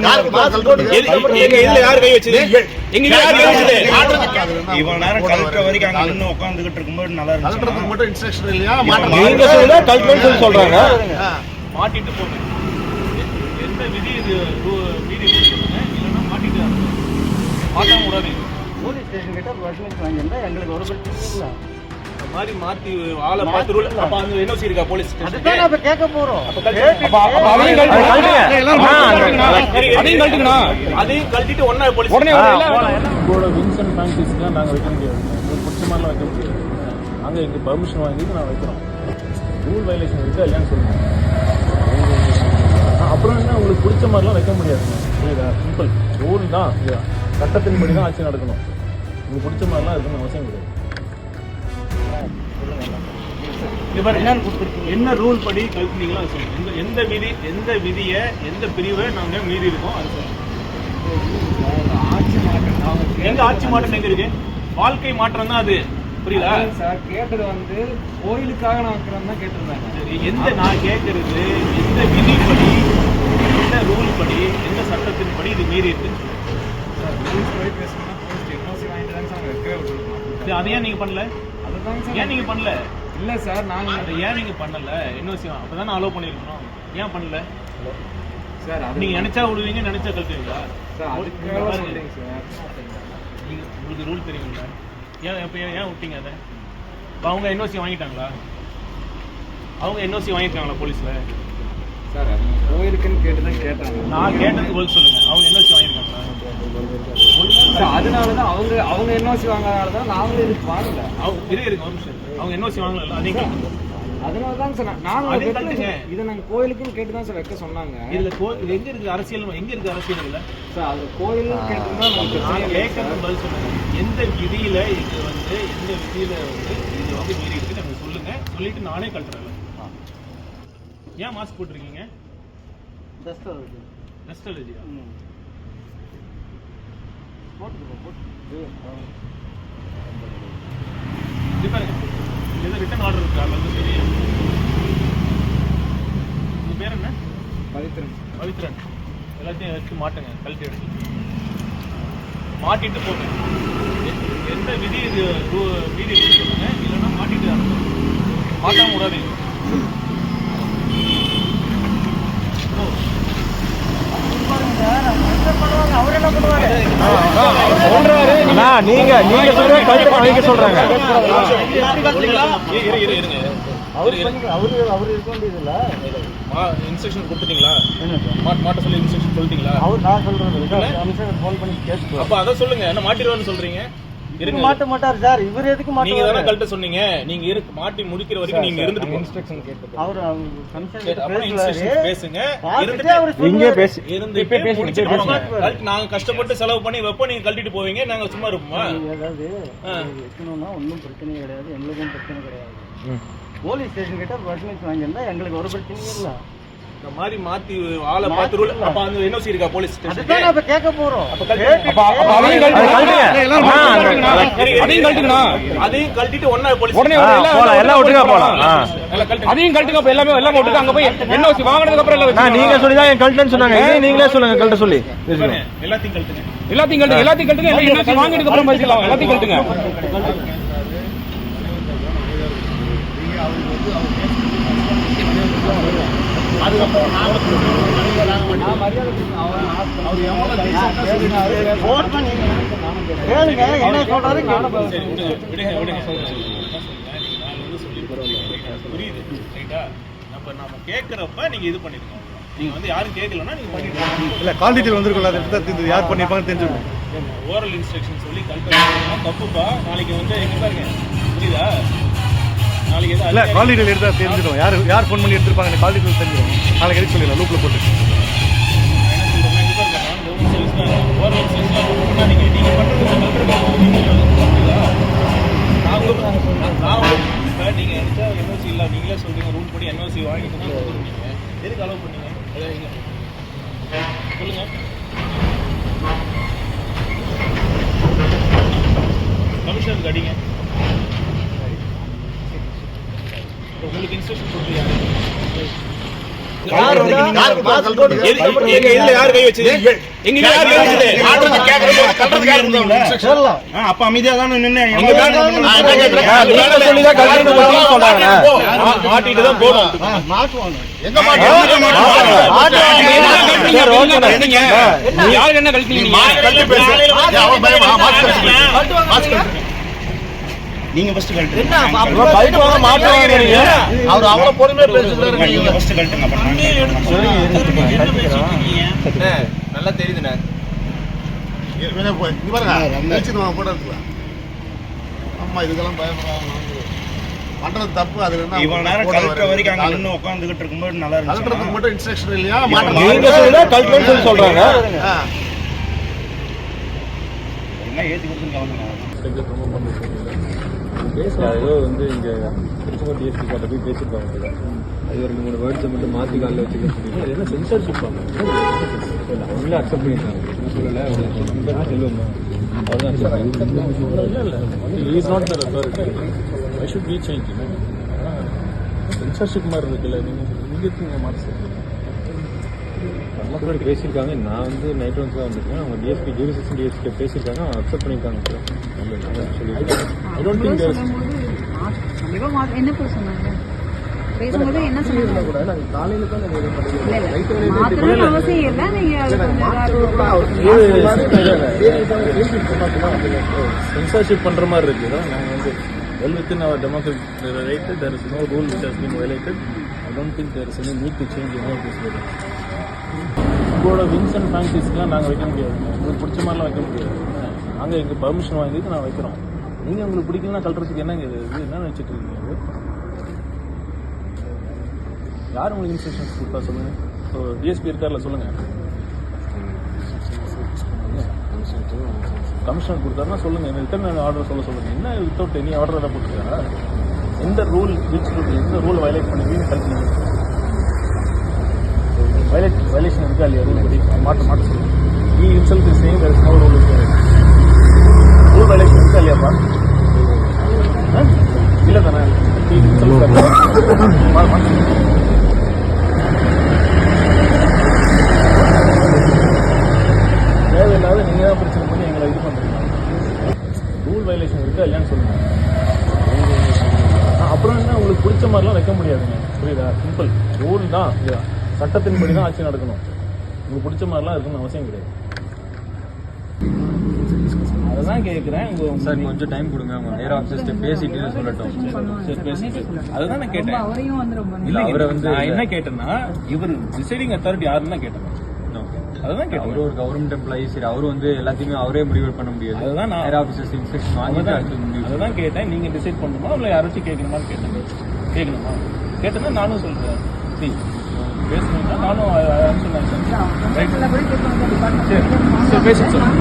யார் கை வச்சது? இவன் நேரம் கலெக்டர் வரைக்கும் அங்க நின்று உட்காந்துக்கிட்டு இருக்கும்போது நல்லா இருந்துச்சு. மட்டும் இன்ஸ்ட்ரக்ஷன் இல்லையா? நீங்க சொல்லுங்க, கலெக்டர் சொல்றாங்க. மாட்டிட்டு போங்க. எந்த விதி இது மீறி சொல்லுங்க, இல்லைன்னா மாட்டிட்டு மாட்டாம விடாது. போலீஸ் ஸ்டேஷன் கிட்ட பர்மிஷன் வாங்கியிருந்தா எங்களுக்கு ஒரு பிரச்சனை இல்லை. மாதிரி மாத்தி ஆளை பார்த்து ரூல். அப்ப அந்த என்ஓசி இருக்கா போலீஸ் ஸ்டேஷன்? அதுதான் நம்ம கேட்க போறோம். அதையும் கழட்டிட்டு ஒண்ணா போலீஸ் உடனே உங்களோட விங்ஸ் அண்ட் ஃபேன்சிஸ்லாம் நாங்கள் வைக்க முடியாது. உங்களுக்கு பிடிச்ச மாதிரிலாம் வைக்க முடியாது. நாங்கள் எங்கள் பர்மிஷன் வாங்கிட்டு நான் வைக்கிறோம். ரூல் வயலேஷன் இருக்கா இல்லையான்னு சொல்லுங்கள். அப்புறம் என்ன உங்களுக்கு பிடிச்ச மாதிரிலாம் வைக்க முடியாதுங்க. புரியுதா? சிம்பிள் ரூல் தான். சட்டத்தின்படி தான் ஆட்சி நடக்கணும். உங்களுக்கு பிடிச்ச மாதிரிலாம் இருக்கணும் அவசியம் கிடையாது. என்ன ரூல் படி கல்பினீங்களோ அது சொல்லுங்க. எந்த விதியை எந்த பிரிவை நாங்க மீறி இருக்கோம் அது சொல்லுங்க. எங்க ஆட்சி மாற்றம் எங்க இருக்கு? வாழ்க்கை மாற்றம் தான் அது. புரியுதா சார்? கேட்டது வந்து கோயிலுக்காக நான் வைக்கிறேன் தான் கேட்டிருந்தாங்க. சரி, எந்த நான் கேட்கறது எந்த விதிப்படி, எந்த ரூல் படி, எந்த சட்டத்தின் படி இது மீறி இருக்கு? அதையே நீங்க பண்ணல? ஏன் நீங்க பண்ணல? இல்ல சார், நாங்க ஏன் நீங்க பண்ணல? என்ஓசி அப்பதான் அலோவ் பண்ணிருக்கணும். ஏன் பண்ணல சார்? நீங்க நினைச்சா விடுவீங்க, நினைச்சா கழட்டுவீங்களா? நீங்க உங்களுக்கு ரூல் தெரியுங்களா? ஏன் இப்ப ஏன் விட்டீங்க அதை? அவங்க என்ஓசி வாங்கிட்டாங்களா? அவங்க என்ஓசி வாங்கிருக்காங்களா போலீஸ்ல? சார் கோயிலுக்குன்னு கேட்டுதான் கேட்டாங்க. நான் கேட்டதுக்கு பதில் சொல்லுங்க. அவங்க என்ஓசி வாங்கிருக்காங்களா? அதனாலதான் அவங்க என்ஓசி வாங்கினாலதான் நாங்களும் இதுக்கு வாங்கல. இருக்கு ஒரு நிமிஷம். அவங்க என்ஓசி வாங்கல, அதனாலதான் சார் நாங்க இதை நாங்க கோயிலுக்குன்னு கேட்டுதான் சார் வைக்க சொன்னாங்க. இதுல எங்க இருக்கு அரசியல்? எங்க இருக்கு அரசியல் இல்ல சார்? அது கோயில் கேட்டுதான் கேட்கறது பதில் சொல்லுங்க. எந்த விதியில இது வந்து எந்த விதியில வந்து இது வந்து மீறி இருக்கு நம்ம சொல்லுங்க. சொல்லிட்டு நானே கழட்டுறேன். ஏன் மாஸ்க் போட்டிருக்கீங்க? டஸ்ட் அலர்ஜியா? ரிட்டன் ஆர்டர் இருக்கா? சரி, உங்க பேர் என்ன? பவித்ரன். எல்லாத்தையும் எடுத்து மாட்டுங்க, கழட்டி எடுத்து மாட்டிட்டு போங்க. எந்த விதி இது மீறி சொல்லுங்க, இல்லைன்னா மாட்டிட்டு மாட்டாம விடாது. நீங்க சொல்றாங்க. இன்ஸ்ட்ரக்ஷன் கொடுத்துட்டீங்களா? மாட்ட சொல்லி இன்ஸ்ட்ரக்ஷன் சொல்லிட்டீங்களா? அப்ப அதை சொல்லுங்க. என்ன மாட்டிடுவான்னு சொல்றீங்க? மாட்ட மாட்டார் சார். இவர் எதுக்கு மாட்ட? நீங்க தானே கழட்ட சொன்னீங்க. நீங்க மாட்டி முடிக்கிற வரைக்கும் நீங்க இருந்துட்டு இன்ஸ்ட்ரக்ஷன் கேட்டு அவர் பேசுங்க. இங்கே பேசி நாங்க கஷ்டப்பட்டு செலவு பண்ணி வைப்போம். நீங்க கழட்டிட்டு போவீங்க. நாங்க சும்மா இருப்போமா? ஏதாவது வைக்கணும்னா ஒன்றும் பிரச்சனையே கிடையாது. எங்களுக்கும் பிரச்சனை கிடையாது. போலீஸ் ஸ்டேஷன் கிட்ட பர்மிஷன் வாங்கியிருந்தா எங்களுக்கு ஒரு பிரச்சனையும் இல்லை. இந்த மாதிரி மாத்தி ஆளை பார்த்து ரூல். அப்ப அந்த என்ஓசி இருக்கா போலீஸ் ஸ்டேஷன்? அதுதான் நம்ம கேட்க போறோம். அதையும் கழட்டிட்டு ஒண்ணா போலீஸ் உடனே எல்லாம் ஒட்டுக்கா போலாம். அதையும் கழட்டுங்க. எல்லாமே எல்லாம் ஒட்டுக்கா அங்க போய் என்ஓசி வாங்கினதுக்கு அப்புறம் நீங்க சொல்லிதான் கழட்டுன்னு சொன்னாங்க. நீங்களே சொல்லுங்க கழட்ட சொல்லி. எல்லாத்தையும் கழட்டுங்க. எல்லாத்தையும் கழட்டுங்க. என்ஓசி வாங்கினதுக்கு அப்புறம் பேசிக்கலாம். எல்லாத்தையும் கழட்டுங்க. என்ன சொல்றாரு? புரியுது ரைட்டா? நம்ம கேட்கறப்ப நீங்க இது பண்ணிருக்கோம். நீங்க வந்து யாரும் கேட்கலன்னா நீங்க பண்ணிருக்கீங்க. இல்ல கால் டீடைல் வந்திருக்கும்ல, அதை யார் பண்ணிருப்பாங்கன்னு தெரிஞ்சுக்கணும். ஓரல் இன்ஸ்ட்ரக்ஷன் சொல்லி கல்பனா தப்புப்பா. நாளைக்கு வந்து எங்க பாருங்க, புரியுதா? நாளைக்கு இல்ல கால் டீடைல் எடுத்தா தெரிஞ்சிடும். யார் ஃபோன் பண்ணி எடுத்துருப்பாங்க கால் டீடைல் தெரிஞ்சிடும். நாளைக்கு எடுத்து சொல்லிடலாம் லூப்ல போட்டு. நீங்க என்ஓசி இல்ல, நீங்களே சொல்றீங்க ரூல் படி என்ஓசி வாங்கிட்டு தான் கொடுத்துருக்கீங்க. எதுக்கு அலோவ் பண்ணீங்க? சொல்லுங்க. கமிஷனருக்கு அடிங்க. உங்களுக்கு இன்ஸ்ட்ரக்ஷன் கொடுத்துருக்காங்க. எங்க இதுல யார் கை வச்சது? எங்க இதுல யார் கை வச்சது? அப்ப அமைதியா தானே நின்னு சொல்லிதான் கழட்டணும் சொல்றாங்க. மாட்டிட்டு தான் போடும். யாருக்கு என்ன கழட்டினீங்க? நீங்க ஃபர்ஸ்ட் கழட்டுங்க. பைக் வாங்க மாட்டுவாங்க. அவர் அவ்வளவு பொறுமையா பேசுறாரு. நீங்க ஃபர்ஸ்ட் கழட்டுங்க. நல்லா தெரியுதுண்ணே. அம்மா இதுக்கெல்லாம் பயப்படுறாங்க. பண்றது தப்பு. அது இவ்வளவு நேரம் கழட்டுற வரைக்கும் அங்க நின்னு உட்கார்ந்துகிட்டு இருக்கும்போது நல்லா இருந்துச்சு. கலட்டுறதுக்கு மட்டும் இன்ஸ்ட்ரக்ஷன் இல்லையா? நீங்க சொல்லிதான் கழட்டணும்னு சொல்லி சொல்றாங்க. என்ன ஏத்தி கொடுத்து கிளம்புங்க. ஏதோ வந்து இங்கே திருச்செங்கோடு டிஎஸ்பி கிட்ட போய் பேசியிருப்பாங்க. அது ஒரு 3 வேர்ட்ஸை மட்டும் மாற்றி காலில் வச்சுக்க சொல்லி என்ன சென்சார்ஷிப் அவங்களே அக்செப்ட் பண்ணிட்டாங்க. சொல்லலை செல்வமா is not the authority. I should be change. Censorship மாதிரி இருக்குல்ல. நீங்கள் மாற்றி மக்களோட பேசியிருக்காங்க. நான் வந்து நைட் வந்து தான் வந்திருக்கேன். அவங்க டிஎஸ்பி ஜூரிசெக்ஷன் டிஎஸ்பி பேசியிருக்காங்க. அவங்க அக்செப்ட் பண்ணியிருக்காங்க. ஐ டோன்ட் திங்க் என்ன சொன்னாங்க? பேசும்போது என்ன சொன்னாங்க? காலையில் தான் அவசியம் இல்லை. நீங்க சென்சார்ஷிப் பண்ற மாதிரி இருக்கு. நாங்கள் வந்து well within our democratic right, there is no rule which has been violated. I don't think there is any need to change any of this law. உங்களோட விங்ஸ் அண்ட் ஃபேன்சிஸ்லாம் நாங்கள் வைக்க முடியாது. உங்களுக்கு பிடிச்ச மாதிரிலாம் வைக்க முடியாது. நாங்கள் எங்கள் பர்மிஷன் வாங்கிட்டு நான் வைக்கிறோம். நீங்கள் உங்களுக்கு பிடிக்கலன்னா கல்றதுக்கு என்னங்க இது? என்ன வச்சுட்டு இருக்கீங்க? யார் உங்களுக்கு இன்ஸ்ட்ரக்ஷன்ஸ் கொடுத்தா சொல்லுங்க. ஸோ டிஎஸ்பி இருக்கார்ல சொல்லுங்க. கமிஷனர் கொடுத்தாருன்னா சொல்லுங்க. ரிட்டர்ன் ஆர்டர் சொல்லுங்க. என்ன வித்தவுட் எனி ஆர்டர் தான் போட்டுருக்காங்க. எந்த ரூல் எந்த ரூல் வயலேட் பண்ணுவீங்க கல்வி violation இருக்கா இல்லையா? ரூல் படி மாட்ட சொல்லுங்க. he himself is saying there is no rule violation இருக்கா இல்லையாப்பா? இல்ல தானே? he himself தேவையில்லாத நீங்க தான் பிரச்சனை பண்ணி எங்களை இது பண்றீங்க. ரூல் வயலேஷன் இருக்கா இல்லையான்னு சொல்லுங்க. அப்புறம் என்ன உங்களுக்கு பிடிச்ச மாதிரிலாம் வைக்க முடியாதுங்க. புரியுதா? சிம்பிள் ரூல் தான். சட்டத்தின்படி தான் ஆட்சி நடக்கணும். உங்களுக்கு பிடிச்ச மாதிரிலாம் இருக்கணும்னு அவசியம் கிடையாது. அதான் கேட்குறேன். சார் கொஞ்சம் டைம் கொடுங்க. அவங்க நேர ஆஃபீஸர்ஸ்ட்டு பேசிட்டு சொல்லட்டும். சரி பேசிட்டு அதுதான் நான் கேட்டேன். அவரையும் வந்து ரொம்ப இல்லை அவரை வந்து நான் என்ன கேட்டேன்னா இவர் டிசைடிங் அத்தாரிட்டி யாருன்னு கேட்டேன். அதுதான் கேட்டேன். அவரு ஒரு கவர்மெண்ட் எம்ப்ளாயி. சரி அவரு வந்து எல்லாத்தையுமே அவரே முடிவு பண்ண முடியாது. அதுதான் நான் நேர ஆஃபீஸர்ஸ் இன்ஸ்ட்ரக்ஷன் வாங்கிட்டு அதுதான் கேட்டேன். நீங்க டிசைட் பண்ணணுமா இல்லை யாராச்சும் கேட்கணுமான்னு கேட்டேன். கேட்கணுமா கேட்டேன்னா நானும் சொல்றேன். சரி பேசணும்னா நானும் ஆன்சர் கூட சரி பேச சொல்லுங்க.